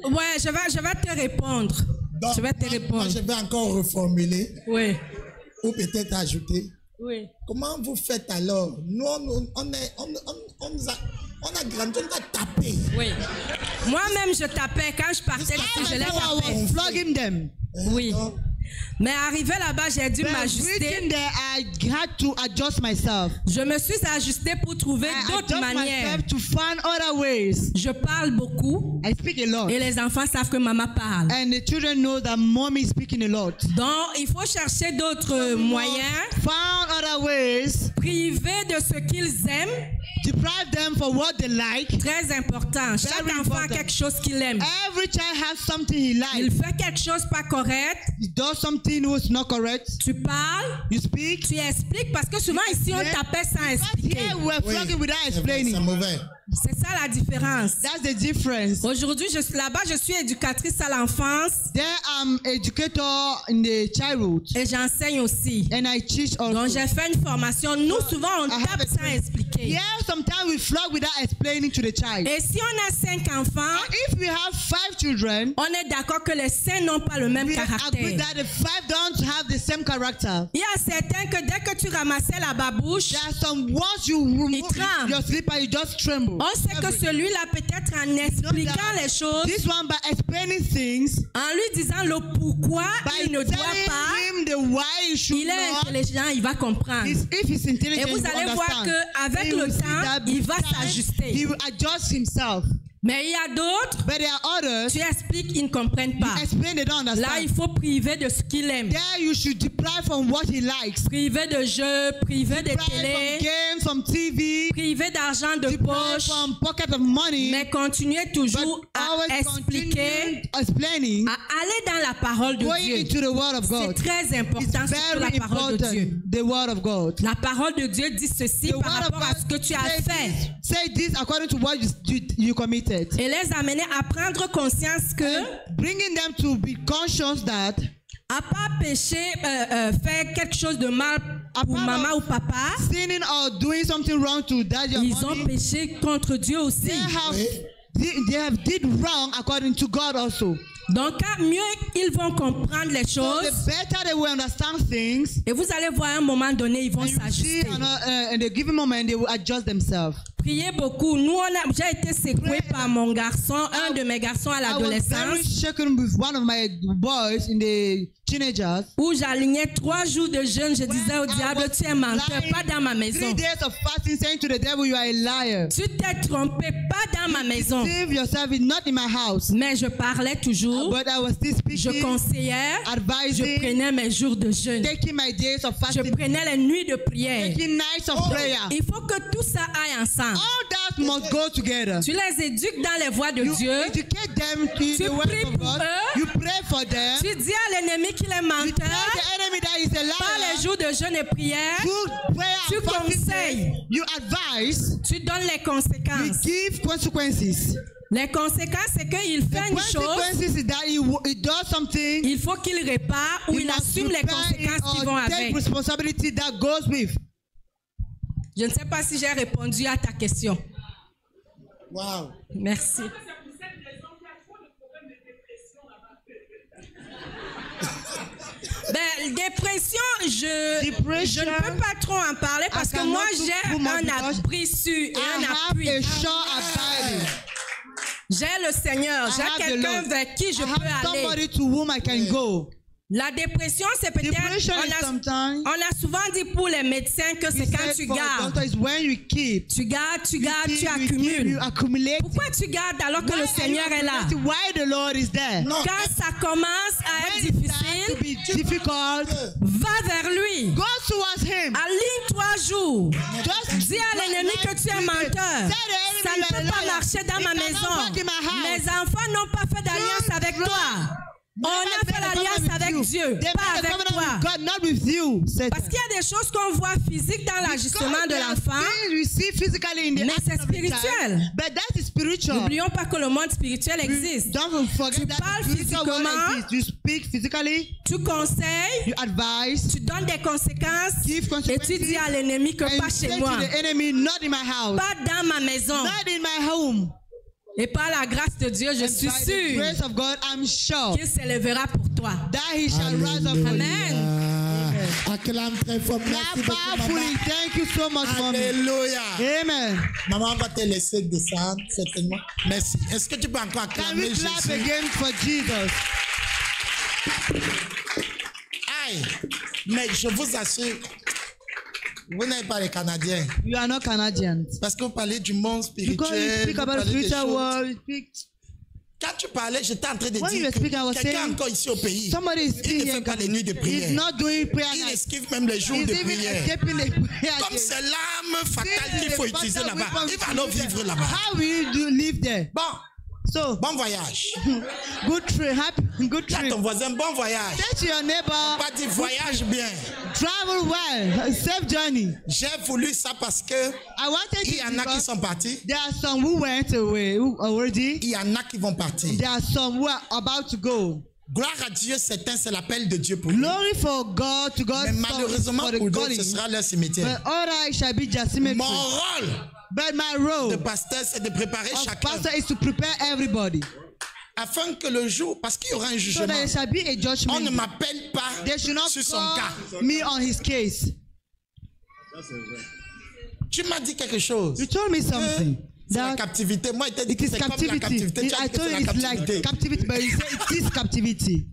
Ouais, je vais te répondre. Donc, je vais te répondre. Moi, je vais encore reformuler. Oui. Ou peut-être ajouter. Oui. Comment vous faites alors? Nous, on a grandi, on a tapé. Oui. Moi-même, je tapais. Quand je partais, je les tapais. Flogging them. Oui. Mais arrivé là-bas, j'ai dû m'ajuster. I had to adjust myself. Je me suis ajustée pour trouver d'autres manières. To find other ways. Je parle beaucoup. I speak a lot. Et les enfants savent que maman parle. And the children know that mommy is speaking a lot. Donc, il faut chercher d'autres moyens. Find other ways. Priver de ce qu'ils aiment. Deprive them for what they like. Très important. Chaque enfant a quelque chose qu'il aime. Every child has something he likes. Il fait quelque chose pas correct. He does something who's not correct. Tu parles. You speak. Tu expliques parce que souvent ici on tapait sans expliquer. Here we're flogging without explaining. C'est mauvais. C'est ça la différence. That's the difference. Aujourd'hui, là-bas, je suis éducatrice à l'enfance. There I'm educator in the childhood. Et j'enseigne aussi. And I teach also. Donc j'ai fait une formation. Nous souvent on tape sans expliquer. Yeah, sometimes we flog without explaining to the child. Et si on a 5 enfants, if we have 5 children, on est d'accord que les 5 n'ont pas le même caractère. Agree that the 5 don't have the same character. Il y a certains que dès que tu ramassais la babouche, there are some once you remove your slipper, you just tremble. On sait que celui-là, peut-être en expliquant les choses, this one by explaining things, en lui disant le pourquoi il ne doit pas, il est intelligent, il va comprendre. If he's intelligent, et vous allez voir qu'avec le temps, il va s'ajuster. He will adjust himself. Mais il y a d'autres, tu expliques, ils ne comprennent pas. Là, il faut priver de ce qu'il aime. There you should deprive from what he likes. Priver de jeux, priver de télé, from games, from TV, priver d'argent de poche, from pocket of money, mais continuer toujours à expliquer, à aller dans la parole de Dieu. C'est très important, c'est la parole de Dieu. The word of God. La parole de Dieu dit ceci par rapport à ce que tu as fait. Say this according to what you committed. Et les amener à prendre conscience que, bringing them to be conscious that, à pas pécher, faire quelque chose de mal pour maman ou papa, sinning or doing something wrong to dad or ils mommy, ont péché contre Dieu aussi. They have did wrong according to God also. Donc, mieux ils vont comprendre les choses, the better they will understand things, et vous allez voir à un moment donné, ils vont s'ajuster. In a given moment, they will adjust themselves. Priez beaucoup. Nous, j'ai été secoué par mon garçon, un de mes garçons à l'adolescence. I was very shaken with one of my boys in the teenagers. Où j'alignais 3 jours de jeûne, je disais au diable, tu es menteur, pas dans ma maison. 3 days of fasting, saying to the devil, you are a liar. Tu t'es trompé, pas dans ma maison. Deceive yourself, it's not in my house. Mais je parlais toujours. But I was still speaking. Je conseillais. Advising. Je prenais mes jours de jeûne. Taking my days of fasting. Je prenais les nuits de prière. Taking nights of prayer. Il faut que tout ça aille ensemble. All that must go together. Tu les éduques dans les voies de Dieu. Educate them to tu the word pries of pour God. eux. You pray for them. Tu dis à l'ennemi qu'il est menteur. You tell the enemy that he's a liar. Par les jours de jeûne et prière. Tu conseilles. You advise. Tu donnes les conséquences. You give consequences. Les conséquences, c'est qu'il fait une chose. Is that he does something. Il faut qu'il répare ou il assume les conséquences qui vont avec. Responsibility that goes with. Je ne sais pas si j'ai répondu à ta question. Wow. Merci. Dépression, je ne peux pas trop en parler parce que moi j'ai un abri sûr et un appui. J'ai le Seigneur, j'ai quelqu'un vers qui je peux aller. La dépression, c'est peut-être, on a souvent dit pour les médecins que c'est quand tu gardes. Tu gardes, tu accumules. Pourquoi tu gardes alors que le Seigneur est là? Quand ça commence à être difficile, va vers lui. Aligne 3 jours. Dis à l'ennemi que tu es menteur. Ça ne peut pas marcher dans ma maison. Mes enfants n'ont pas fait d'alliance avec toi. On a fait l'alliance avec Dieu, pas avec toi. Parce qu'il y a des choses qu'on voit physiques dans l'ajustement de l'enfant, mais c'est spirituel. N'oublions pas que le monde spirituel existe. Tu parles physiquement, tu conseilles, tu donnes des conséquences et tu dis à l'ennemi que pas chez moi, pas dans ma maison. Et par la grâce de Dieu, je suis sûr qu'il s'élèvera pour toi. That he shall rise up. Amen. Acclame très fort. Thank you so much, mommy. Alléluia. Amen. Maman va te laisser descendre, certainement. Merci. Est-ce que tu peux encore acclamer Jésus? Can we clap again for Jesus? Aïe. Mais je vous assure, vous n'êtes pas les Canadiens. You are not Canadians. Parce que vous parlez du monde spirituel. Because you speak about the spiritual world, you speak. Quand tu parlais, j'étais en train de When dire que quelqu'un encore ici au pays, il ne fait pas les nuits de prière. Il esquive même les jours de prière. Comme c'est l'arme fatale qu'il faut utiliser là-bas, il va alors vivre là-bas. How will you live there? Bon. So, bon voyage. Good trip. Good trip. Là, ton voisin, bon voyage. Say to your neighbor. Pas dit voyage bien. Travel well. Safe journey. J'ai voulu ça parce que il y en a qui sont partis. There are some who went away already. Il y en a qui vont partir. There are some who are about to go. Gloire à Dieu, c'est l'appel de Dieu pour nous. Glory for God to God. Mais malheureusement pour d'autres, ce sera leur cimetière. But all right shall be just cemetery. Mon rôle. But my role de pasteur, c'est de préparer chacun. Pastor is to prepare everybody. Afin que le jour, parce qu'il y aura un jugement, so there shall be a judgment. On ne m'appelle pas sur son cas. Me on his case. Tu m'as dit quelque chose. You told me something. C'est la captivité. Moi, je t'ai dit que c'est comme la captivité. I told you it's like captivity, but you say it is captivity.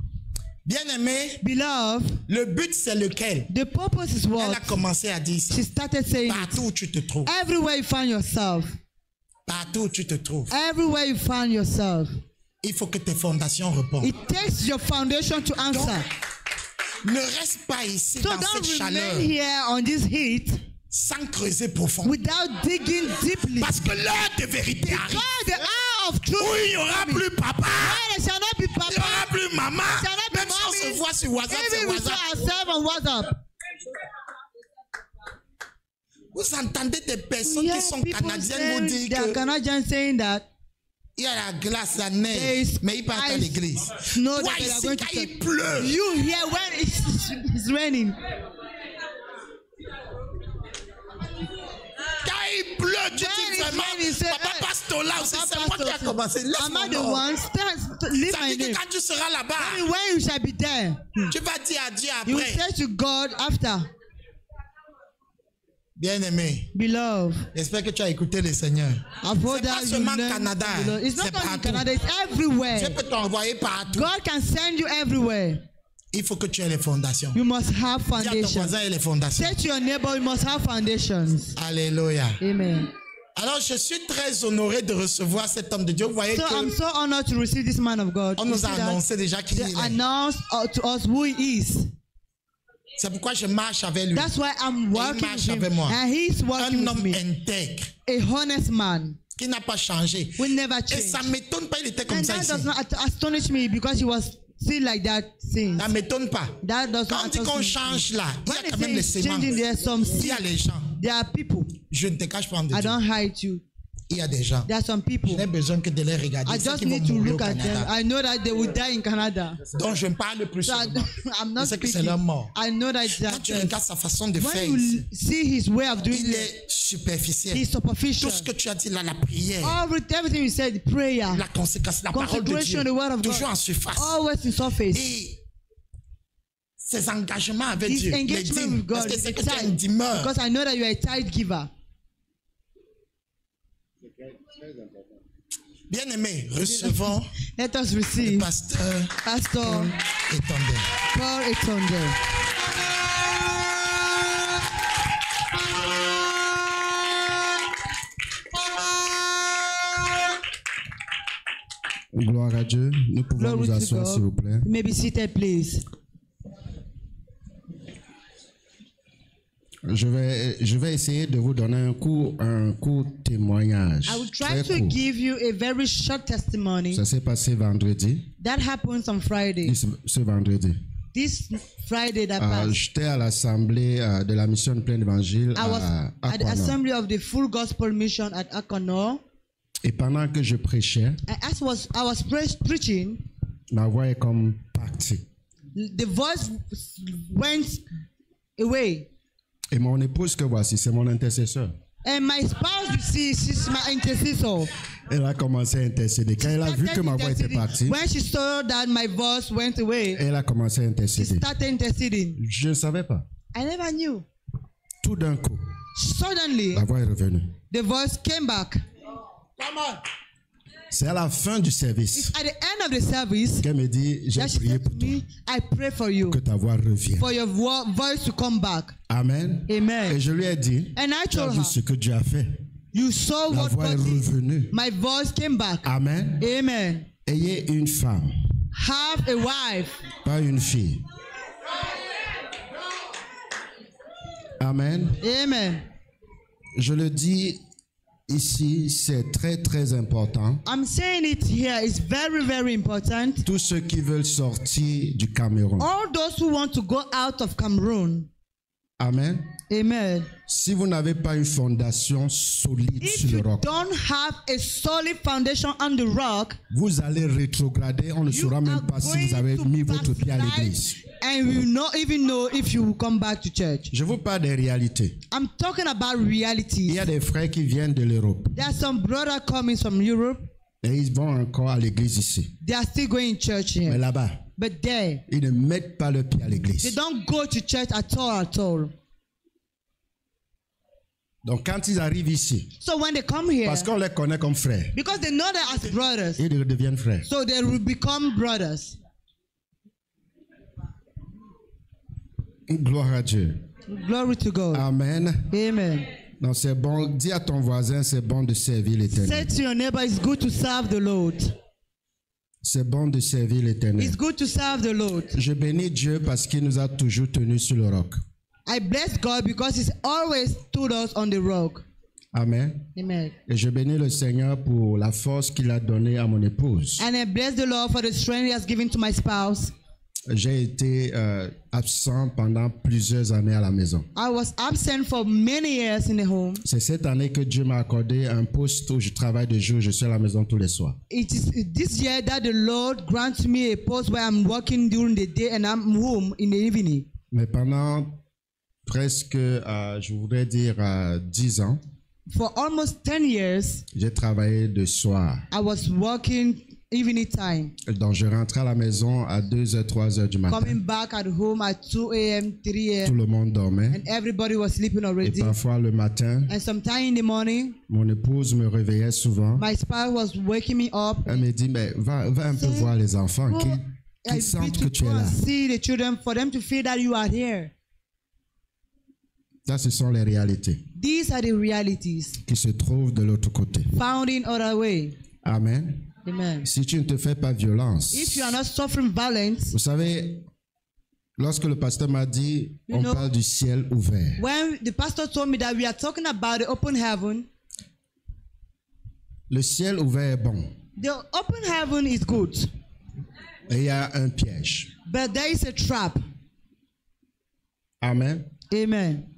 Bien-aimé, beloved, le but c'est lequel? The purpose is what? Elle a commencé à dire ça. She started saying partout où tu te trouves. Everywhere you find yourself. Partout où tu te trouves. Everywhere you find yourself. Il faut que tes fondations répondent. It takes your foundation to answer. Donc, ne reste pas ici dans cette chaleur. Remain here on this heat. Sans creuser profond. Without digging deeply. Parce que l'heure de vérité arrive. The hour of truth. Où il n'y aura plus papa. Il n'y aura plus maman. Même si on se voit sur WhatsApp, c'est WhatsApp. Vous entendez des personnes qui sont canadiennes vous dire que il y a la glace, la neige, mais ils partent à l'église. Toi ici, quand il pleut. You here when it's raining. Quand il pleut, tu dis vraiment, papa passe ton là aussi, c'est moi qui a commencé. Laisse-moi dire quand tu seras là-bas, when you shall be there, tu vas dire à Dieu après. You will say to God after. Bien-aimé, beloved, j'espère que tu as écouté le Seigneur. C'est pas seulement Canada, c'est partout. Canada, it's everywhere. Dieu peut t'envoyer partout. God can send you everywhere. Il faut que tu aies les fondations. You must have foundations. Dis à ton voisin et les fondations. Say to your neighbor, you must have foundations. Alléluia. Amen. Alors, je suis très honoré de recevoir cet homme de Dieu. Vous voyez que I'm so honored to receive this man of God. On nous a annoncé déjà qui il est. Announced to us who he is. C'est pourquoi je marche avec lui. That's why I'm working with him. And he's working un homme with me. intègre. A honest man. Qui n'a pas changé. Will never change. Et ça m'étonne pas, il était comme ça ici. That does not astonish me because he was still like that since. Ça m'étonne pas. Quand on dit qu'on change là, il y a quand même les semences. Il y a les gens. There are people. Je ne te cache pas en Dieu. I don't hide you. Il y a des gens. There are some people. Je n'ai besoin que de les regarder. I just need to look at them. I know that they will die in Canada. Donc je ne parle plus sur I'm not speaking. Que c'est leur mort. I know that. Quand tu regardes sa façon de faire, see his way of doing il est superficiel. He's superficial. Tout ce que tu as dit là, la prière. Everything you said, prayer. La conséquence, la parole de Dieu. Toujours en surface. Always in surface. Et ses engagements avec Dieu. Les dîmes. Parce que c'est que tu es un dîmeur. Because I know that you are a tithe giver. Bien-aimés, recevons Let us receive le pasteur Paul Etondel. Paul Etondel. Gloire à Dieu. Nous pouvons nous asseoir, s'il vous plaît. You may be seated, please. Je vais essayer de vous donner un court témoignage. I will try to give you a very short testimony. Ça s'est passé vendredi. That happens on Friday. Ce vendredi. This Friday that passed. J'étais à l'assemblée de la mission de plein évangile I was at the assembly of the full gospel mission at Akonor. Et pendant que je prêchais, I was preaching, ma voix est comme partie. The voice went away. Et mon épouse que voici, c'est mon intercesseur. And my spouse, you see, she's my intercessor. Elle a commencé à intercéder. Quand elle a vu que ma voix était partie, when she saw that my voice went away, elle a commencé à she intercéder. started interceding. Je ne savais pas. I never knew. Tout d'un coup, Suddenly, la voix est revenue. the voice came back. Come on. C'est à la fin du service At the end of the service, qu'elle me dit, j'ai that she prié said pour to toi, me, I pray for you, que ta voix revienne. for your voice to come back. Amen. Amen. Et je lui ai dit, And I tu as told vu her, ce que Dieu a fait. you saw La what voix est God did. revenue. My voice came back. Amen. Amen. Ayez une femme, Have a wife. pas une fille. Amen. Amen. Je le dis ici, c'est très très important. I'm saying it here. It's very, very important. Tous ceux qui veulent sortir du Cameroun. All those who want to go out of Cameroon. Amen. Amen. Si vous n'avez pas une fondation solide If sur le you roc, don't have a solid foundation on the rock, vous allez rétrograder. On ne saura même pas si vous avez mis votre pied à l'église. and we will not even know if you will come back to church. Je vous parle des réalités. I'm talking about Il realities. y a des frères qui viennent de l'Europe There are some brothers coming from Europe. et ils vont encore à l'église ici. They are still going to church Mais here. là-bas, But there, ils ne mettent pas le pied à they l'église. don't go to church at all, at all. Donc quand ils arrivent ici, So when they come here, parce qu'on les connaît comme frères, because they know them as brothers, ils deviennent frères. so they will become brothers. Gloire à Dieu. Glory to God. Amen. Amen. Donc c'est bon, dis à ton voisin, c'est bon de servir Say l'Éternel. to your neighbor, it's good to serve the Lord. C'est bon de servir l'Éternel. It's good to serve the Lord. Je bénis Dieu parce qu'il nous a toujours tenus sur le roc. I bless God because He's always stood us on the rock. Amen. Amen. Et je bénis le Seigneur pour la force qu'il a donnée à mon épouse. And I bless the Lord for the strength He has given to my spouse. J'ai été absent pendant plusieurs années à la maison. I was absent for many years in the home. C'est cette année que Dieu m'a accordé un poste où je travaille de jour, je suis à la maison tous les soirs. It is this year that the Lord grants me a post where I'm working during the day and I'm home in the evening. Mais pendant presque, je voudrais dire 10 ans, For almost 10 years, j'ai travaillé de soir. I was working evening time. Donc je rentrais à la maison à 2h, 3h du matin. Coming back at home at 2 a.m., 3 Tout a.m. le monde dormait. and everybody was sleeping Et already. parfois le matin, And sometime in the morning, mon épouse me réveillait souvent. my spouse was waking me up. Elle me dit, mais va un peu voir les enfants, Go, qu'ils I sentent que need tu to es go là. and see the children for them to feel that you are here. Ça, ce sont les réalités These are the realities qui se trouvent de l'autre côté. found in other way. Amen. Amen. Si tu ne te fais pas violence, If you are not suffering violence, vous savez, lorsque le pasteur m'a dit, You on know, parle du ciel ouvert. when the pastor told me that we are talking about the open heaven, Le ciel ouvert est bon. the open heaven is good, Et il y a un piège. but there is a trap. Amen. Amen.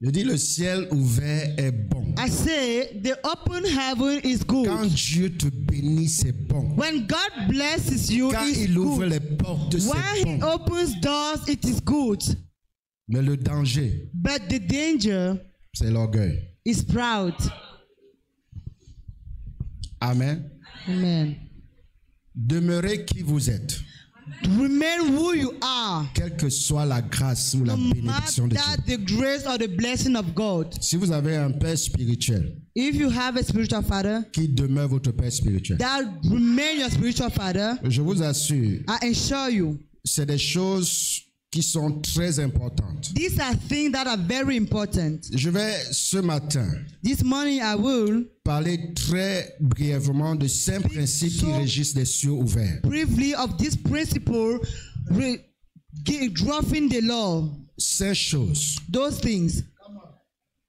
Je dis, le ciel ouvert est bon. I say the open heaven is Quand good. Dieu te bénit, c'est bon. When God blesses you, Quand it's il ouvre good. les portes, When c'est He bon. opens doors, it is good. Mais le danger, But the danger c'est l'orgueil. is proud. Amen. Amen. Demeurez qui vous êtes, Remain who you are, quelle que soit la grâce ou la no bénédiction de matter Dieu. the grace or the blessing of God. Si vous avez un père spirituel If you have a spiritual father, qui demeure votre père spirituel, that remain your spiritual father, je vous assure, I assure you, c'est des choses qui sont très importantes. these are things that are very important. Je vais ce matin This morning I will parler très brièvement de 5 principes qui régissent les cieux ouverts. briefly of this principle, dropping the law. 5 choses. Those things,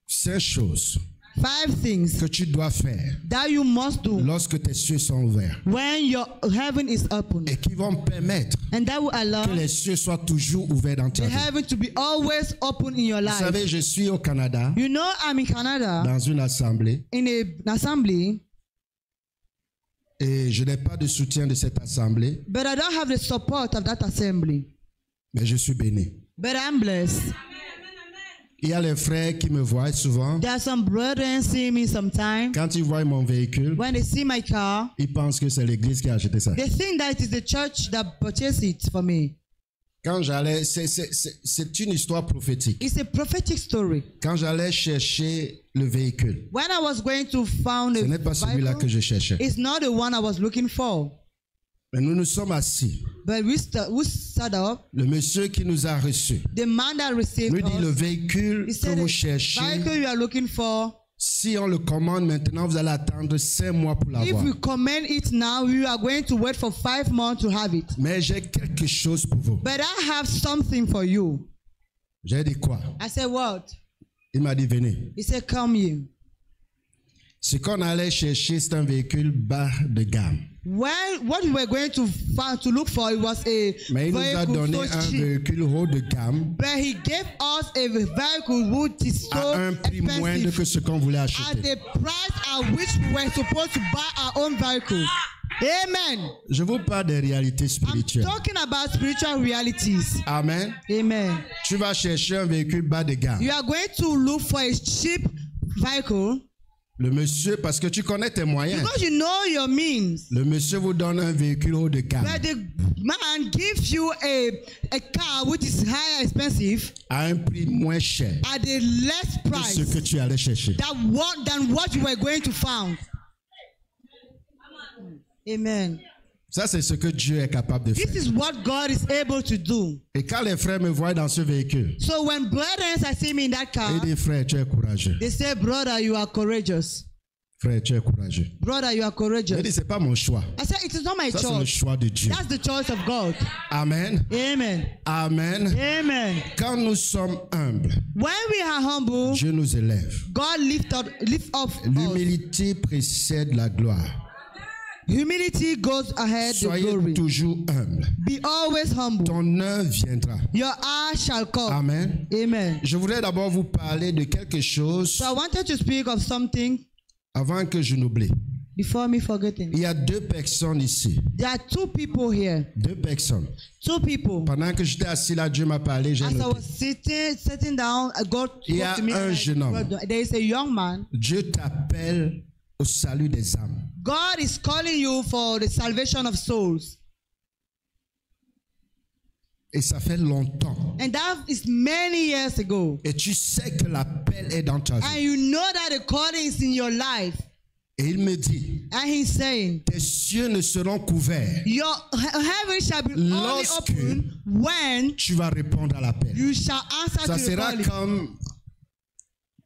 5 choses 5 things que tu dois faire that you must do lorsque tes cieux sont ouverts when your heaven is open, et qui vont permettre and that will allow que les cieux soient toujours ouverts dans ta the vie. heaven to be always open in your Vous life. savez, je suis au Canada You know, I'm in Canada dans une assemblée in an assembly, et je n'ai pas de soutien de cette assemblée, but I don't have the support of that assembly. mais je suis béni. But I'm blessed. Il y a les frères qui me voient souvent. There are some brethren see me sometimes. Quand ils voient mon véhicule, when they see my car, ils pensent que c'est l'église qui a acheté ça. They think that it is the church that purchased it for me. Quand j'allais, c'est une histoire prophétique. It's a prophetic story. Quand j'allais chercher le véhicule, when I was going to find ce n'est pas celui-là que je cherchais. It's not the one I was looking for. Mais nous nous sommes assis. But we stood up. Le monsieur qui nous a reçus The man that received nous dit us, le véhicule que vous cherchez. Vehicle you are looking for. Si on le commande maintenant, vous allez attendre 5 mois pour l'avoir. If we command it now, we are going to wait for 5 months to have it. Mais j'ai quelque chose pour vous. But I have something for you. J'ai dit quoi? I said what? Il m'a dit venez. He said come here. Ce qu'on allait chercher, c'est un véhicule bas de gamme. Well, what we were going to find, to look for, it was a Mais il nous a donné un véhicule haut de gamme. But he gave us a vehicle which is so à un prix moindre que ce qu'on voulait acheter. At the price at which we were supposed to buy our own vehicle. Amen. Je vous parle des réalités spirituelles. I'm talking about spiritual realities. Amen. Amen. Tu vas chercher un véhicule bas de gamme. You are going to look for a cheap vehicle. Le monsieur, parce que tu connais tes moyens. Because you know your means. Le monsieur vous donne un véhicule haut de gamme. But the man gives you a car which is higher expensive. À un prix moins cher. At a less price. Que ce que tu allais chercher. Than what you were going to find. Amen. Ça, c'est ce que Dieu est capable de faire. This is what God is able to do. Et quand les frères me voient dans ce véhicule, so when brothers see me in that car, ils disent, frère, tu es courageux. They say, brother, you are courageous. Frère, tu es courageux. Brother, you are courageous. Je dis, c'est pas mon choix. I said, it is not my choice. C'est le choix de Dieu. That's the choice of God. Amen. Amen. Amen. Amen. Quand nous sommes humbles, when we are humble, Dieu nous élève. God lift up L'humilité précède la gloire. Humility goes ahead of glory. Soyez toujours humble. Be always humble. Ton heure viendra. Your hour shall come. Amen. Amen. Je voudrais d'abord vous parler de quelque chose. So I wanted to speak of something. Avant que je n'oublie. Before me forgetting. Il y a 2 personnes ici. There are 2 people here. 2 personnes. 2 people. Pendant que j'étais assis là, Dieu m'a parlé. J'ai noté. As I was sitting down, God spoke to me. Un jeune homme. There is a young man. Dieu t'appelle au salut des âmes. God is calling you for the salvation of souls. Et ça fait longtemps. And that is many years ago. Et tu sais que l'appel est dans ta vie. And you know that the calling is in your life. Et il me dit, and he's saying, tes cieux ne seront couverts. Your heaven shall be only open when tu vas répondre à l'appel. You shall answer ça to sera the comme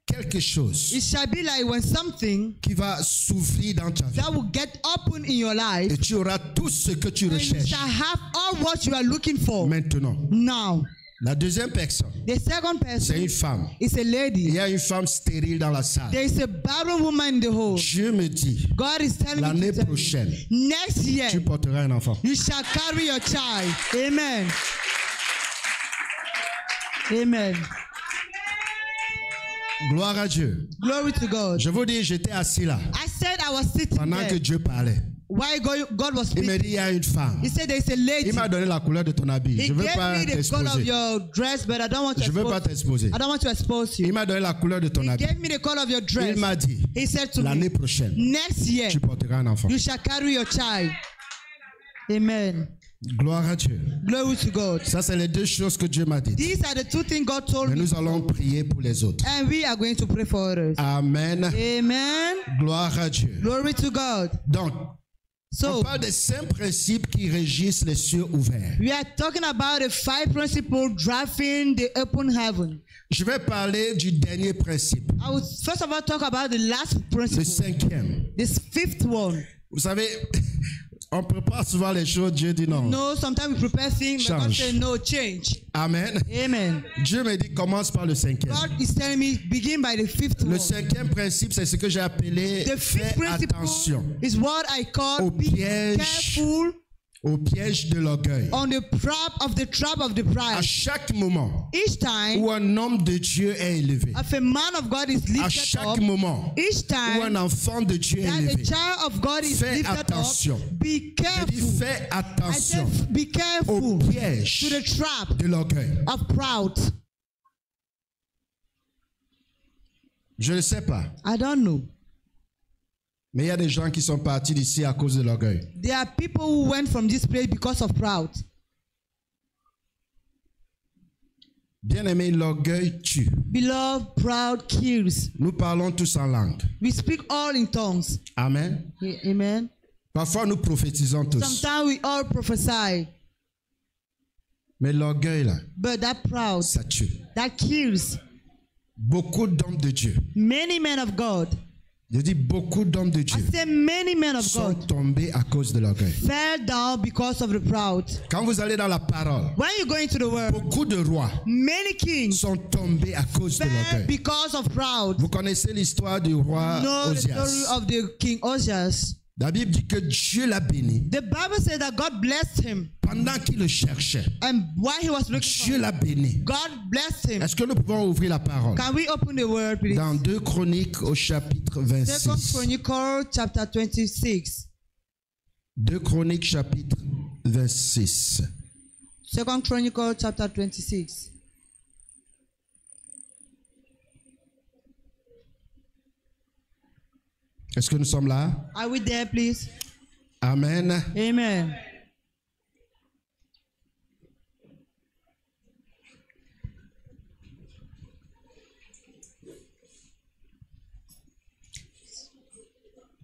quelque chose it shall be like when something qui va s'ouvrir dans ta vie. That will get open in your life. Et tu auras tout ce que tu recherches. You shall have all what you are looking for. Maintenant. Now. La deuxième personne, the second person, c'est une femme. It's a lady. Il y a une femme stérile dans la salle. There is a barren woman in the hall. Dieu me dit, God is telling l'année prochaine, next year, tu porteras un enfant. You shall carry your child. Amen. Amen. Gloire à Dieu. Glory to God. Je vous dis, j'étais assis là. I said I was sitting pendant there. Que Dieu parlait. Why God was speaking. Il me dit, il y a une femme. He said there is a lady. Il m'a donné la couleur de ton habit. He je veux gave pas me the color of your dress, but I don't want to. Je veux pas t'exposer. I don't want to expose you. Il m'a donné la couleur de ton habit. He gave me the color of your dress. Il m'a dit, he said to l'année prochaine, next year, tu porteras un enfant. You shall carry your child. Amen. Gloire à Dieu. Glory to God. Ça, c'est les 2 choses que Dieu m'a dit. These are the 2 things God told me. Mais nous allons prier pour les autres. And we are going to pray for others. Amen. Amen. Gloire à Dieu. Glory to God. Donc, on parle des 5 principes qui régissent les cieux ouverts. We are talking about the 5 principles driving the open heaven. Je vais parler du dernier principe. I will first of all talk about the last principle. Le 5e. This 5th one. Vous savez, on prépare souvent les choses, Dieu dit non. No, sometimes we prepare things, but God says no, change. Amen. Amen. Dieu me dit, commence par le 5e. God is telling me, begin by the 5th one. Le 5e principe, c'est ce que j'ai appelé fais attention is what I call au piège, careful. Au piège de l'orgueil. On the trap of the pride. À chaque moment each time où un homme de Dieu est élevé. If a man of God is lifted à chaque up, moment each time où un enfant de Dieu est élevé. A child of God is fais lifted attention. Up, be careful. Fais attention. Be careful au piège to the trap de l'orgueil. of proud. Je ne sais pas. I don't know. Mais il y a des gens qui sont partis d'ici à cause de l'orgueil. There are people who went from this place because of pride. Bien-aimé, l'orgueil tue. Beloved, proud kills. Nous parlons tous en langue. We speak all in tongues. Amen. Amen. Parfois nous prophétisons tous. Sometimes we all prophesy. Mais l'orgueil là, but that proud, ça tue. That kills. Beaucoup d'hommes de Dieu. Many men of God. Je dis beaucoup d'hommes de Dieu sont tombés à cause de l'orgueil. Fell down because of the proud. Quand vous allez dans la parole, when you go into the word, beaucoup de rois many kings sont tombés à cause de l'orgueil. Because of proud. Vous connaissez l'histoire du roi Osias. The story of the king Osias. La Bible dit que Dieu l'a béni. The Bible says that God blessed him. Pendant qu'il le cherchait, and while he was looking Dieu l'a béni. God blessed him. Est-ce que nous pouvons ouvrir la parole? Can we open the word, please? Dans 2 Chroniques au chapitre 26. 2 Chronicles chapter 26. 2 Chroniques chapitre 26. 2 Chronicles chapter 26. Est-ce que nous sommes là? Are we there, please? Amen. Amen.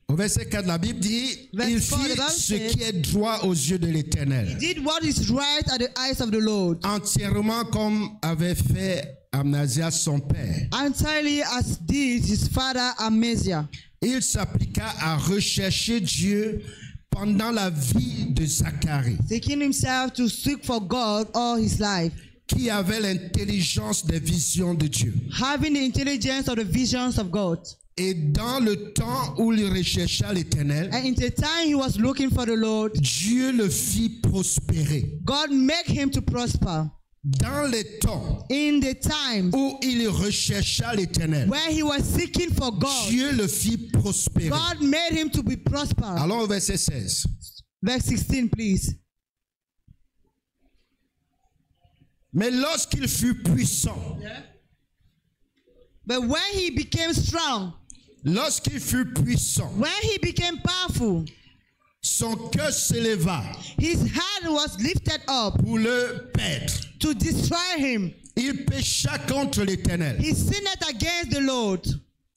Au verset 4, la Bible dit, il fit ce qui est droit aux yeux de l'Éternel. He did what is right at the eyes of the Lord. Entièrement comme avait fait Amasias son père. Entirely as did his father Amaziah. Il s'appliqua à rechercher Dieu pendant la vie de Zacharie, taking himself to seek for God all his life, qui avait l'intelligence des visions de Dieu. Having the intelligence of the visions of God. Et dans le temps où il rechercha l'Éternel, and in the time he was looking for the Lord, Dieu le fit prospérer. God made him to prosper. Dans les temps in the time où il rechercha l'Éternel, where he was seeking for God, Dieu le fit prospérer. God made him to be prosperous. Allons au verset 16. Verse 16, please. Mais lorsqu'il fut puissant, but when he became strong, lorsqu'il fut puissant, when he became powerful, son cœur s'éleva. His hand was lifted up pour le perdre. To destroy him. Il pécha contre l'Éternel. He sinned against the Lord,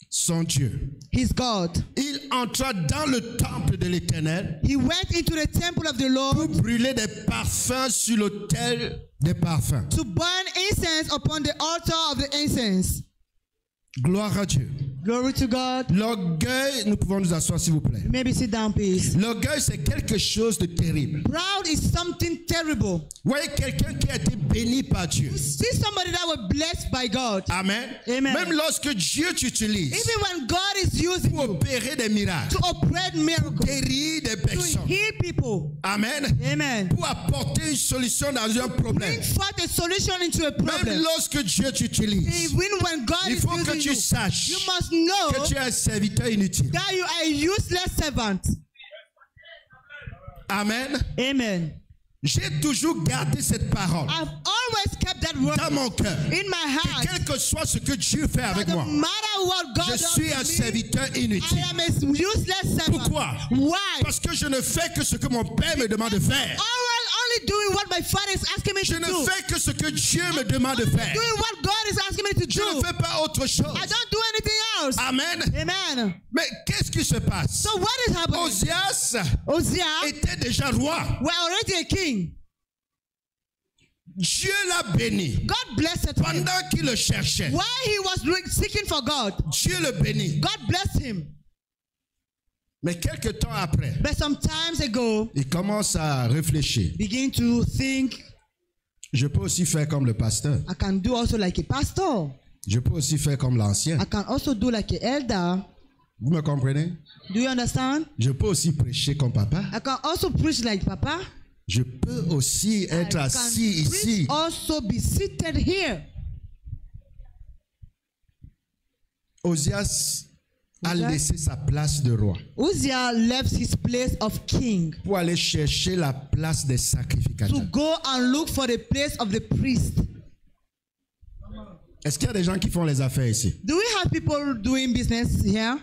son Dieu. His God. Il entra dans le temple de l'Éternel. He went into the temple of the Lord pour brûler des parfums sur l'autel des parfums. To burn incense upon the altar of the incense. Gloire à Dieu. Glory to God. L'orgueil, nous pouvons nous asseoir s'il vous plaît. Maybe sit down, please. L'orgueil, c'est quelque chose de terrible. Proud is something terrible. Voyez quelqu'un qui a été béni par Dieu. You see somebody that was blessed by God. Amen. Amen. Même lorsque Dieu t'utilise. Even when God is using pour opérer des miracles. To operate miracles. Pour guérir des personnes. To heal people. Amen. Amen. Pour apporter une solution dans un problème. Bring forth a solution into a problem. Même lorsque Dieu t'utilise. Even when God il faut que tu saches. You must know que tu es un serviteur inutile. That you are a useless servant. Amen. Amen. J'ai toujours gardé cette parole. I've always kept that word dans mon cœur. In my heart. Quel que soit ce que Dieu fait avec moi, je suis un serviteur inutile. I am a useless servant. Pourquoi? Why? Parce que je ne fais que ce que mon Père me demande de faire. Only doing what my Father is asking me to do. Je ne fais que ce que Dieu me demande de faire. Doing what God is asking me to do. Je ne fais pas autre chose. I don't do anything else. Amen. Amen. Mais qu'est-ce qui se passe? So what is happening? Osias était déjà roi. We're already a king. Dieu l'a béni. God blessed him. Pendant qu'il le cherchait. While he was seeking for God. Dieu le bénit. God blessed him. Mais quelque temps après, but some times ago, il commence à réfléchir. Begin to think. Je peux aussi faire comme le pasteur. I can do also like a pastor. Je peux aussi faire comme l'ancien. I can also do like an elder. Vous me comprenez? Do you understand? Je peux aussi prêcher comme papa. I can also preach like papa. Je peux aussi être assis ici. Also be seated here. Osias a laissé sa place de roi. Uzziah left his place of king. Pour aller chercher la place des sacrificateurs. To go and look for the place of the priest. Est-ce qu'il y a des gens qui font les affaires ici? Do we have people doing business here?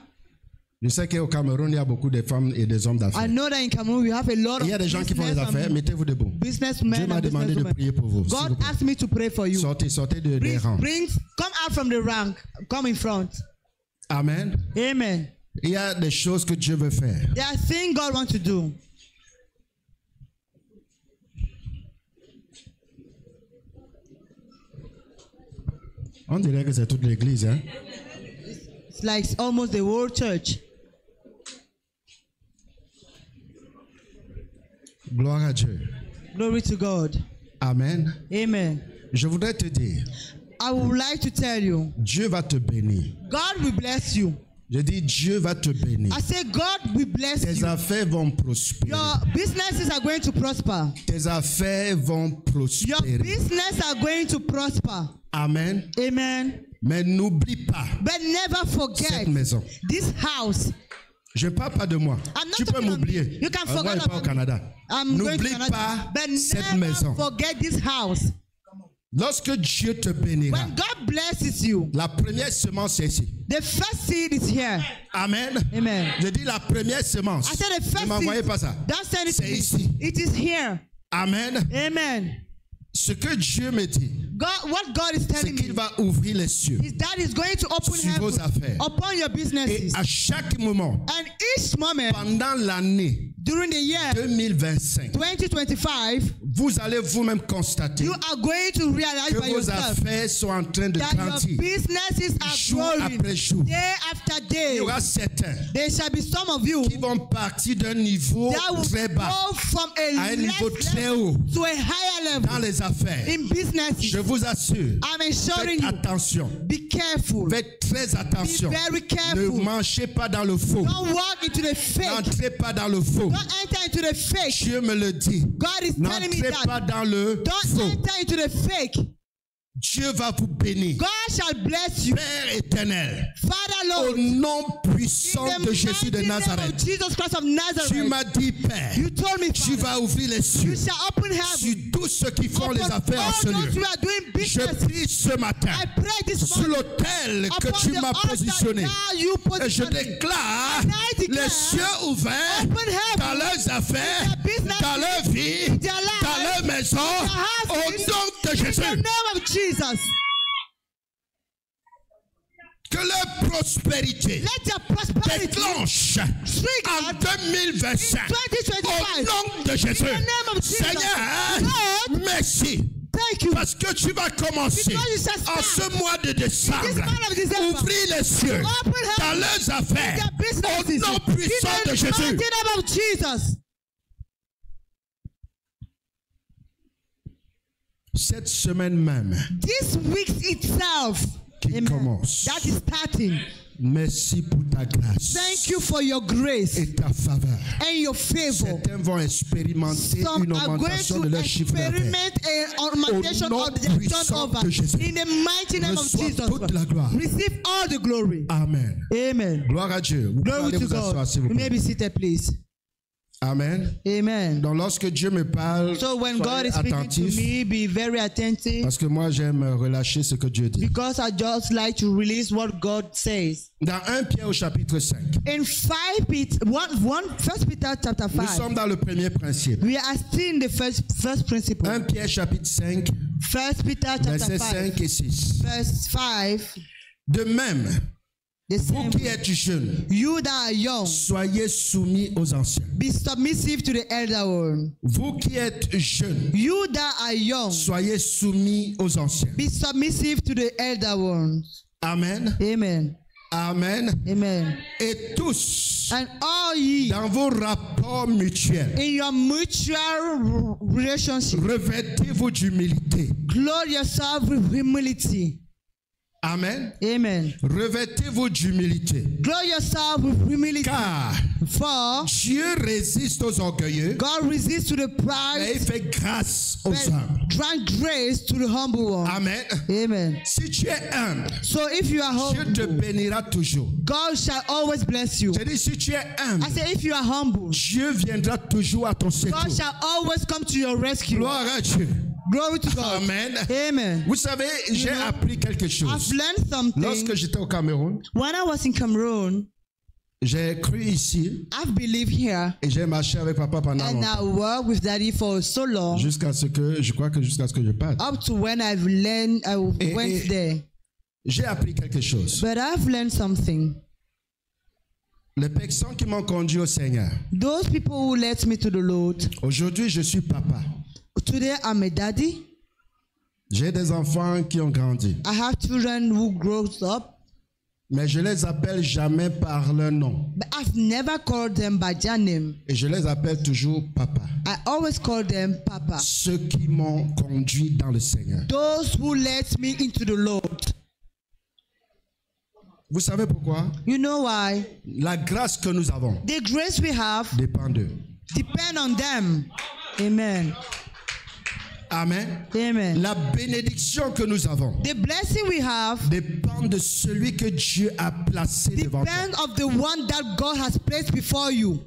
Je sais qu'au Cameroun, il y a beaucoup de femmes et des hommes d'affaires. I know that in Cameroon we have a lot of Il y a des gens qui font les affaires. Mettez-vous debout. Businessmen. Dieu m'a demandé de prier pour vous. God asked me to pray for you. Sortez des rangs. Come out from the rank. Come in front. Amen. Amen. Il y a des choses que Dieu veut faire. There are things God wants to do. On dirait que c'est toute l'église, hein? It's like almost the whole church. Gloire à Dieu. Glory to God. Amen. Amen. Je voudrais te dire. I would like to tell you. Dieu va te bénir. God will bless you. Je dis Dieu va te bénir. I say God will bless you. Tes affaires vont prospérer. Your businesses are going to prosper. Tes affaires vont prospérer. Your business are going to prosper. Amen. Amen. Mais n'oublie pas. But never forget cette maison. This house. Je ne parle pas de moi. Tu peux m'oublier. You can forget pas au Canada. N'oublie pas cette maison. Forget this house. Lorsque Dieu te bénira, when God blesses you, la première semence est ici. The first seed is here. Amen. Amen. Je dis la première semence. I said the first ne m'envoyez pas ça. C'est ici. It is here. Amen. Amen. Ce que Dieu me dit, what God is telling me, c'est qu'il va ouvrir les cieux that is going to open sur vos affaires. Upon your businesses. Et à chaque moment, and each moment, pendant l'année during the year 2025, 2025, vous allez vous-même constater you are going to realize que by vos yourself affaires sont en train de grandir. Your businesses are jour growing après jour. Day after day. Il y aura certains There shall be some of you qui vont partir d'un niveau très bas à un niveau très haut to a higher level dans les affaires. In business. Je vous assure, faites attention. Be careful. Faites très attention. Be very careful. Ne marchez pas dans le faux. Don't walk into the fake. N'entrez pas dans le faux. Don't enter into the fake. Dieu me le dit. God is telling me that. N'entrez pas dans le Don't faux. enter into the fake. Dieu va vous bénir. God shall bless you. Père éternel, Father Lord, au nom puissant de Jésus de Nazareth, Jesus Christ of Nazareth, tu m'as dit, Père, you told me, tu vas ouvrir les cieux you shall open heaven, sur tous ceux qui font les affaires en ce lieu. Je prie ce matin sur l'autel que tu m'as positionné et je déclare les cieux ouverts dans leurs affaires, dans leur vie, dans leur maison, au nom de Jésus. Que leur prospérité déclenche en 2025 au nom de Jésus. Seigneur, merci. Parce que tu vas commencer en ce mois de décembre ouvrir les cieux dans leurs affaires au nom puissant de Jésus. Cette semaine même, this week itself, qui commence, that is starting. Merci pour ta grâce. Thank you for your grace et ta faveur. And your favor. Certains vont expérimenter une augmentation de leur chiffre d'affaires. Au nom puissant de Jésus. In the mighty name of Jesus. Toute la gloire. Receive all the glory. Amen. Amen. Gloire à Dieu. Vous Glory to vous asseoir, s'il vous plaît. You may be seated, please. Amen. Amen. Donc lorsque Dieu me parle, so when God is speaking to me, be very attentive. Parce que moi j'aime relâcher ce que Dieu dit. Because I just like to release what God says. Dans 1 Pierre au chapitre 5. In 1 Peter chapter 5. Nous sommes dans le premier principe. We are still in the first principle. 1 Pierre chapitre 5. 1 Peter chapter 5. Versets 5 et 6. Verse 5. De même, vous qui êtes jeunes, you that are young, soyez soumis aux anciens. Be submissive to the elder one. Vous qui êtes jeunes, you that are young, soyez soumis aux anciens. Be submissive to the elder ones. Amen. Amen. Amen. Amen. Et tous, and all ye, dans vos rapports mutuels, in your mutual relationship, revêtez-vous d'humilité. Clothe yourself with humility. Amen. Amen. Revêtez-vous d'humilité. Clothe yourself with humility. Car Dieu résiste aux orgueilleux. God resists to the proud. Mais il fait grâce aux humbles. Grant grace to the humble one. Amen. Amen. Si tu es humble, so if you are humble, Dieu te bénira toujours. God shall always bless you. Je dis si tu es humble, I say if you are humble, Dieu viendra toujours à ton secours. God shall always come to your rescue. Gloire à Dieu. Glory to God. Amen. Amen. Vous savez, j'ai appris quelque chose. I've learned something. Lorsque j'étais au Cameroun, when I was in Cameroon, j'ai cru ici. I've believed here. Et j'ai marché avec papa pendant longtemps. And I worked with daddy for so long. Jusqu'à ce que je parte. Up to when I went there. J'ai appris quelque chose. But I've learned something. Les personnes qui m'ont conduit au Seigneur. Those people who led me to the Lord. Aujourd'hui, je suis papa. Today, I'm a daddy. J'ai des enfants qui ont grandi. I have children who grow up. Mais je les appelle jamais par leur nom. But I've never called them by their name. Et je les appelle toujours papa. I always call them papa. Ceux qui m'ont conduit dans le Seigneur. Those who led me into the Lord. Vous savez pourquoi? You know why? La grâce que nous avons. The grace we have dépend d'eux. Depend on them. Amen. Amen. Amen. La bénédiction que nous avons. The blessing we have dépend de celui que Dieu a placé devant toi. Depend of the one that God has placed before you.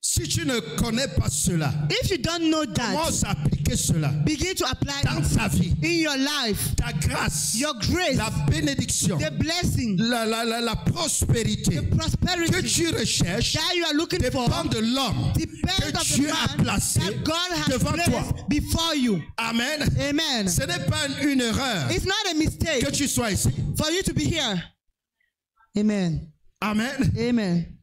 Si tu ne connais pas cela, if you don't know that, commence à appliquer cela begin to apply dans ta vie, in your life, ta grâce, your grace, la bénédiction, the blessing, la prospérité the prosperity que tu recherches that you are looking dépend for, de l'homme que Dieu a placé devant toi. Before you. Amen. Amen. Ce n'est pas une erreur. It's not a mistake que tu sois ici. For you to be here. Amen. Amen. Amen.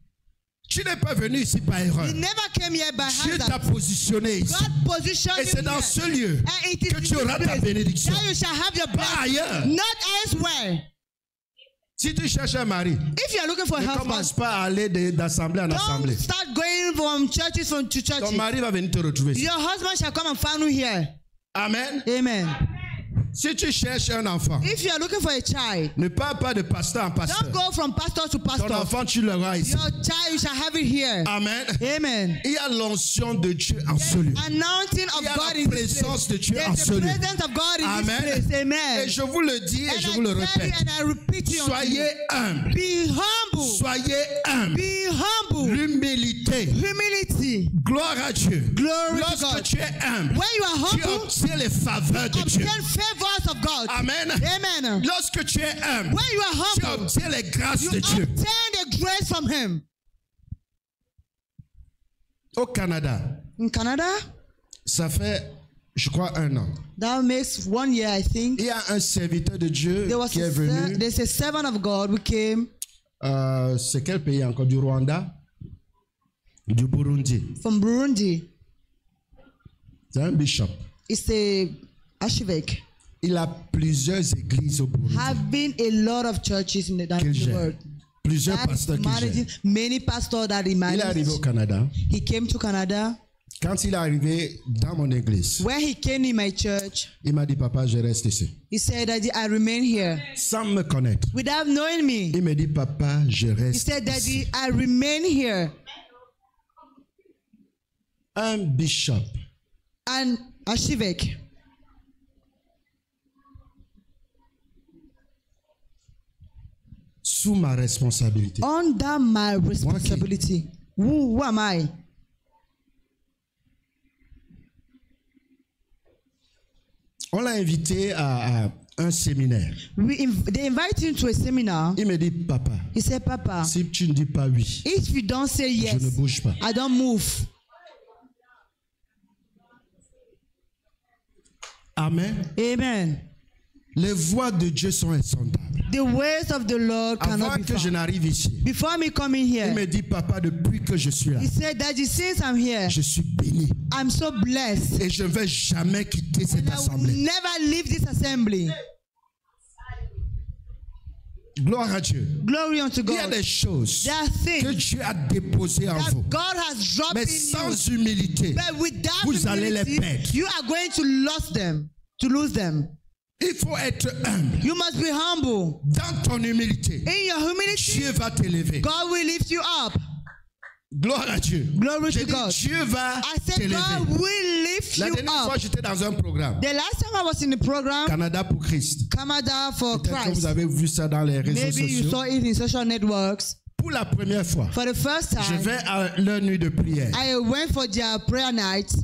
Tu n'es pas venu ici par erreur. Dieu t'a positionné ici. Et c'est dans ce lieu que tu auras ta bénédiction. Pas ailleurs. Not elsewhere. Si tu cherches un mari, ne commence pas à aller d'assemblée en assemblée. Start going from churches to churches. Ton mari va venir te retrouver ici. Your husband shall come and find you here. Amen. Amen. Si tu cherches un enfant, if you are looking for a child, ne pars pas de pasteur en pasteur. Don't go from pastor to pastor. Ton enfant, tu l'auras ici. Your child, you shall have it here. Amen. Amen. Il y a l'onction de Dieu en ce lieu. Anointing of God in this place. La présence de Dieu en ce lieu. The presence of God in Amen. this place. Amen. Et je vous le dis et je vous le répète. Soyez humble. Be humble. Soyez humble. Be humble. L'humilité. Humility. Gloire à Dieu. Glory Lorsque to God. tu es humble, when you are humble, tu obtiens les faveurs de Dieu. Favors of God. Amen. Amen. Lorsque tu es humble, when you are humble, tu obtiens les grâces you de Dieu. obtain the grace from Him. Au Canada. In Canada, ça fait, je crois, 1 an. That makes 1 year, I think. Il y a un serviteur de Dieu qui est venu. There's a servant of God who came. C'est quel pays encore? Du Rwanda? Du Burundi. From Burundi. C'est un bishop. It's a archivêque. Il a plusieurs églises au Burundi. Have been a lot of churches in the world. Plusieurs pasteurs qui many pastors that he managed. Il est arrivé au Canada. He came to Canada. Quand il est arrivé dans mon église, when he came in my church, il m'a dit, papa, je reste ici. He said, Daddy, I remain here. Sans me connaître. Without knowing me. Il me dit, papa, je reste ici. He said, Daddy, ici. I remain here. Un bishop. Un archivêque. Sous ma responsabilité. Under my responsibility. Who am I? On l'a invité à un séminaire. They invited him to a seminar. Il me dit, papa. He said, Papa. Si tu ne dis pas oui. If you don't say yes. Je ne bouge pas. I don't move. Amen. Amen. Les voies de Dieu sont insondables. The ways of the Lord cannot Avant be que found. je n'arrive ici, before me coming here, il me dit, papa, depuis que je suis là, he said, Daddy, since I'm here, je suis béni. I'm so blessed. Et je ne vais jamais quitter cette assemblée. I will never leave this assembly. Gloire à Dieu. Glory unto God. Il y a des choses que Dieu a déposées en vous. God has dropped Mais sans humilité, vous allez les perdre. You are going to lose them. Il faut être humble. You must be humble. Dans ton humilité, in your humility, Dieu va t'élever. God will lift you up. Gloire à Dieu. Glory to God. Dieu va t'élever. God will lift La you dernière up. fois, j'étais dans un programme. The last time I was in the program, Canada pour Christ. Canada for Christ. Que vous avez vu ça dans les réseaux Maybe sociaux. You saw it in social networks. Pour la première fois, for the first time, je vais à leur nuit de prière. I went for their prayer night.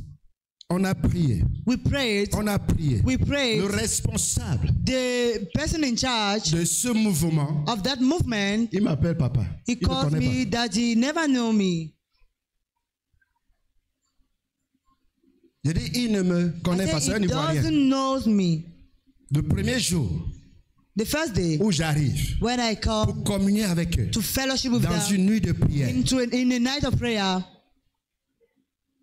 On a prié. We prayed. On a prié. We prayed. Le responsable. The person in charge de ce mouvement. Of that movement. Il m'appelle papa. He called me daddy. Never know me. Je dis il ne me connaît pas. He doesn't know me. Le premier jour. The first day. Où j'arrive. When I come. Pour communier avec eux. To fellowship with them. Dans une nuit de prière. In a night of prayer.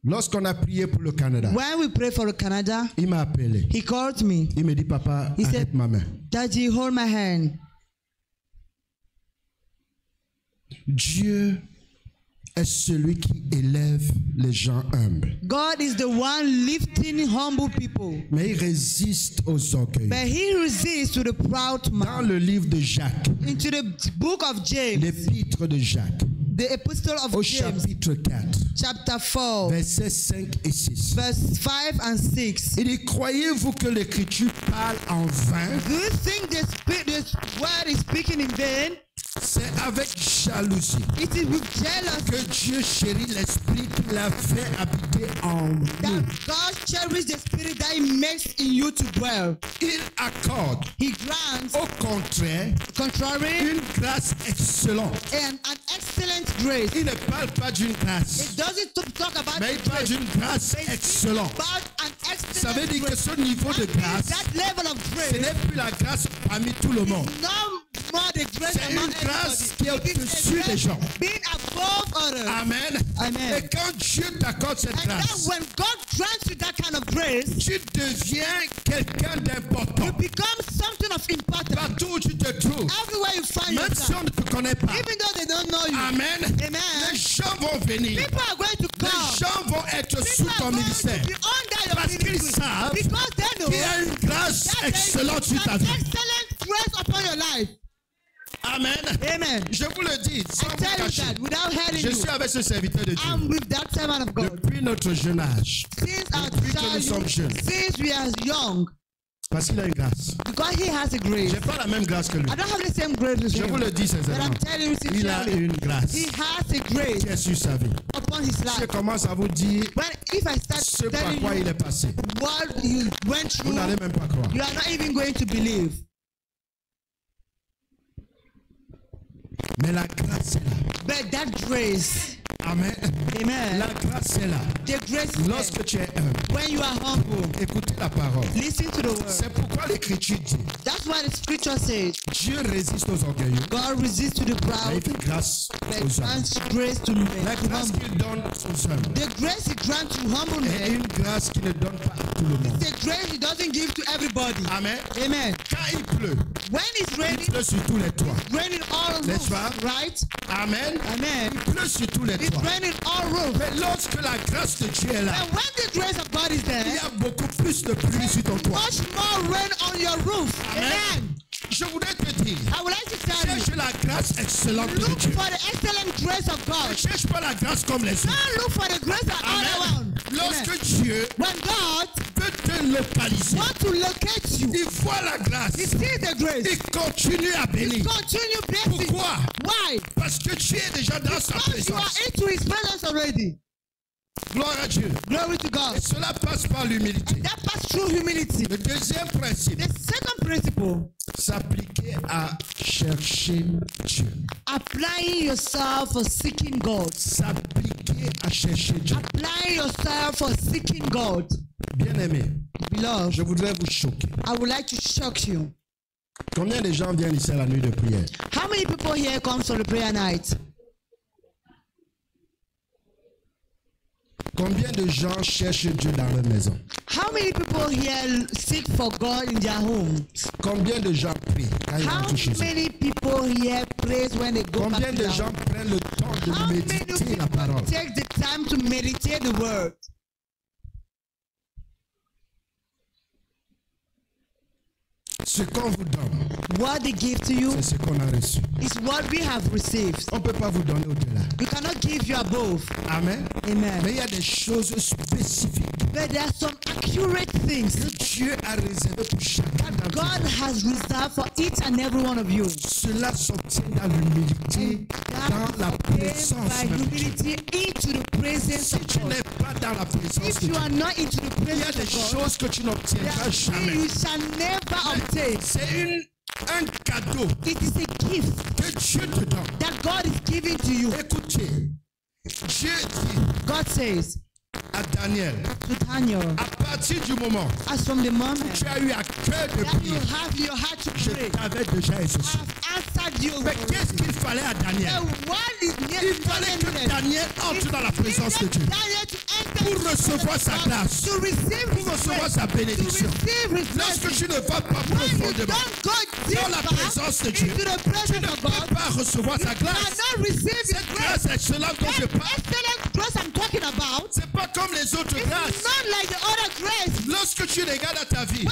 Lorsqu'on a prié pour le Canada, when we prayed for Canada, il m'a appelé. He called me. Il me dit papa, arrête ma main. Daddy, hold my hand. Dieu est celui qui élève les gens humbles. God is the one lifting humble people. Mais il résiste aux orgueilleux. But he resists to the proud man. Dans le livre de Jacques, into the book of James, l'épître de Jacques, the epistle of au James, chapitre 4, chapter 4, versets 5 et 6. Verse 5 and 6. Il dit, croyez-vous que l'écriture parle en vain? Do you think this word is speaking in vain? C'est avec jalousie It is with jealousy que Dieu chérit l'esprit qu'il a fait habiter en nous. God cherishes the spirit that He makes in you to dwell. Il accorde, He grants, au contraire, une grâce excellente. And an excellent grace. Il ne parle pas d'une grâce, It doesn't talk about mais il parle d'une grâce excellente. Ça veut dire que ce niveau de grâce, ce n'est plus la grâce parmi tout le monde. C'est une grâce qui est au-dessus des gens. Amen. Amen. Et quand Dieu t'accorde cette grâce, when God grants you that kind of grace, tu deviens quelqu'un d'important. You become something of importance. Partout où tu te trouves, everywhere you find même yourself, si on ne te connaît pas, even though they don't know you. Amen. Amen. Les gens vont venir. People are going to come. Les gens vont être sous ton ministère. Parce qu'ils savent qu'il y a une grâce excellente sur ta vie. Excellent grace upon your life. Amen. Amen. Je vous le dis sans vous cacher. Je suis avec ce serviteur de Dieu. I'm with that servant of God. Depuis notre jeune âge. Depuis que nous sommes jeunes. Since we are young. Parce qu'il a une grâce. Because he has a grace. J'ai pas la même grâce que lui. I don't have the same grace as him. Je vous le dis sincèrement. Il a une grâce. He has a grace. Qui est sur sa vie. Upon his life. Je commence à vous dire ce par quoi il est passé. What he went through. Vous n'allez même pas croire. You are not even going to believe. Mais la grâce est là. But that grace. Amen. Amen. La grâce est là. The grace is lorsque tu es humble. When you are humble. Écoutez la parole. Listen to the word. C'est pourquoi l'écriture dit. That's why the scripture says. Dieu résiste aux orgueilleux. God resists to the proud. Mais il fait grâce aux humbles. Grace to la grâce qu'il donne aux humbles. The grace he grants to humble men. Et une grâce qu'il ne donne pas à tout le monde. The grace he doesn't give to everybody. Amen. Amen. Quand il pleut. When it's raining. Il pleut sur tous les toits. Raining all over. N'est-ce pas? Right. Amen. Amen. Il pleut sur tous les toits. It's raining all over. Mais lorsque la grâce de Dieu est là, and when the grace of God is there, il y a beaucoup plus de pluie sur ton toit. Much more rain on your roof. Amen. Je voudrais te dire, I would like to tell you, cherche la grâce excellente de Dieu. Look for the excellent grace of God. Ne cherche pas la grâce comme les autres. Don't look for the grace of everyone. Lorsque Dieu when God peut te localiser, want to locate you, il voit la grâce. He sees the grace. Il continue à bénir. Continue blessing. Pourquoi? Why? Parce que tu es déjà dans sa présence. You are into His presence already. Gloire à Dieu. Glory to God. Et cela passe par l'humilité. That pass through humility. Le deuxième principe. The second principle. S'appliquer à chercher Dieu. Applying yourself for seeking God. S'appliquer à chercher Dieu. Applying yourself for seeking God. Bien-aimé. Beloved. Je voudrais vous choquer. I would like to shock you. Combien de gens viennent ici à la nuit de prière? How many people here come for the prayer night? Combien de gens cherchent Dieu dans leur maison? How many people here seek for God in their homes? Combien de gens prient quand ils rentrent chez eux? How many people here praise when they go Combien back de gens prennent le temps de méditer la parole? Take the time to meditate the word. Ce qu'on vous donne, what they give to you, c'est ce qu'on a reçu. Is what we have received. On ne peut pas vous donner au-delà. We cannot give you above. Amen. Amen. Mais il y a des choses spécifiques. But there are some accurate things que Dieu a réservé pour chacun d'entre vous. God has reserved for each and every one of you. Cela s'obtient dans l'humilité, dans la présence by humility into the presence si of tu God. n'es pas dans la présence If you are not into the Il y a des choses que tu n'obtiendras jamais. You shall never obtain. C'est un cadeau. It is a gift que Dieu te donne. That God is giving to you. Écoutez, Dieu dit God says à Daniel, to Daniel, à partir du moment as from the moment tu as eu à cœur de prier, je t'avais déjà exaucé. Mais qu'est-ce qu'il fallait à Daniel? Il fallait que Daniel entre dans la présence de Dieu pour recevoir sa grâce, pour recevoir sa bénédiction. Lorsque tu ne vas pas profondément dans la présence de Dieu, tu ne peux pas recevoir sa grâce. Cette grâce excellente dont je parle, c'est pas comme les autres grâces. Lorsque tu regardes à ta vie,